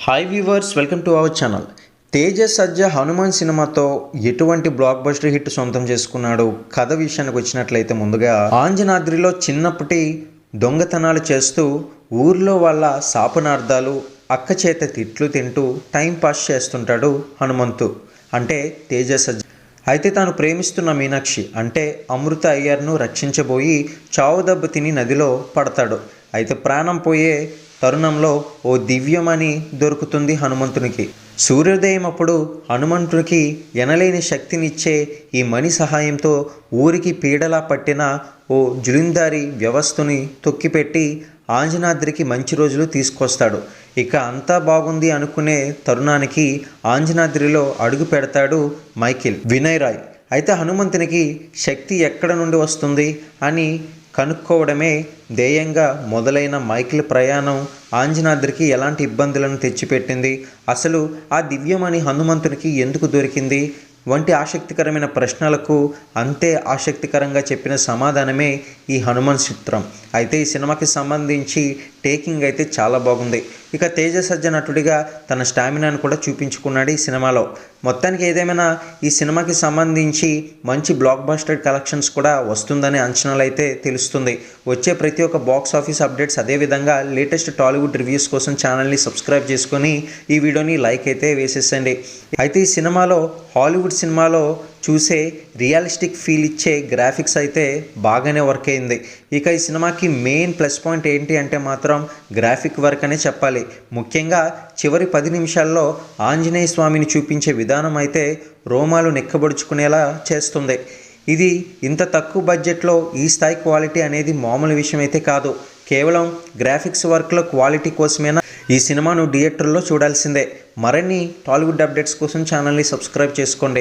Hi viewers, welcome to our channel. Teja Sajja Hanuman సినిమాతో ఎటువంటి block buster hit సొంతం చేసుకున్నాడు? కథ విషయానికి వచ్చినట్లయితే ముందుగా ఆంజనాద్రిలో చిన్నప్పటి దొంగతనాలు చేస్తూ ఊర్లో వాళ్ళ శాపనార్థాలు, అక్క చేత తిట్లు తింటూ టైం పాస్ చేస్తుంటాడు హనుమంతు అంటే తేజ సజ్జా. అయితే తాను ప్రేమిస్తున్న మీనాక్షి అంటే అమృత అయ్యర్ను రక్షించబోయి చావు దెబ్బ తిని నదిలో పడతాడు. అయితే ప్రాణం పోయే తరుణంలో ఓ దివ్యమణి దొరుకుతుంది హనుమంతునికి. సూర్యోదయం అప్పుడు హనుమంతునికి ఎనలేని శక్తినిచ్చే ఈ మణి సహాయంతో ఊరికి పీడలా పట్టిన ఓ జులిందారి వ్యవస్థని తొక్కిపెట్టి ఆంజనాద్రికి మంచి రోజులు తీసుకొస్తాడు. ఇక అంతా బాగుంది అనుకునే తరుణానికి ఆంజనాద్రిలో అడుగు పెడతాడు మైఖేల్ వినయ్ రాయ్. అయితే హనుమంతునికి శక్తి ఎక్కడ నుండి వస్తుంది అని కనుక్కోవడమే ధ్యేయంగా మొదలైన మైఖేల్ ప్రయాణం ఆంజనాద్రికి ఎలాంటి ఇబ్బందులను తెచ్చిపెట్టింది, అసలు ఆ దివ్యమణి హనుమంతునికి ఎందుకు దొరికింది వంటి ఆసక్తికరమైన ప్రశ్నలకు అంతే ఆసక్తికరంగా చెప్పిన సమాధానమే ఈ హనుమాన్ చిత్రం. అయితే ఈ సినిమాకి సంబంధించి టేకింగ్ అయితే చాలా బాగుంది. ఇక తేజ సజ్జా నటుడిగా తన స్టామినాను కూడా చూపించుకున్నాడు ఈ సినిమాలో. మొత్తానికి ఏదేమైనా ఈ సినిమాకి సంబంధించి మంచి బ్లాక్ బస్టర్ కలెక్షన్స్ కూడా వస్తుందనే అంచనాలు అయితే తెలుస్తుంది. వచ్చే ప్రతి ఒక్క బాక్స్ ఆఫీస్ అప్డేట్స్, అదేవిధంగా లేటెస్ట్ టాలీవుడ్ రివ్యూస్ కోసం ఛానల్ని సబ్స్క్రైబ్ చేసుకొని ఈ వీడియోని లైక్ అయితే వేసేసండి. అయితే ఈ సినిమాలో హాలీవుడ్ సినిమాలో చూసే రియలిస్టిక్ ఫీల్ ఇచ్చే గ్రాఫిక్స్ అయితే బాగానే వర్క్ అయింది. ఇక ఈ సినిమాకి మెయిన్ ప్లస్ పాయింట్ ఏంటి అంటే మాత్రం గ్రాఫిక్ వర్క్ అనే చెప్పాలి. ముఖ్యంగా చివరి 10 నిమిషాల్లో ఆంజనేయ స్వామిని చూపించే విధానం అయితే రోమాలు నెక్కబడుచుకునేలా చేస్తుంది. ఇది ఇంత తక్కువ బడ్జెట్లో ఈ స్థాయి క్వాలిటీ అనేది మామూలు విషయం అయితే కాదు. కేవలం గ్రాఫిక్స్ వర్క్లో క్వాలిటీ కోసమేనా ఈ సినిమాను థియేటర్లో చూడాల్సిందే. మరిన్ని టాలీవుడ్ అప్డేట్స్ కోసం ఛానల్ని సబ్స్క్రైబ్ చేసుకోండి.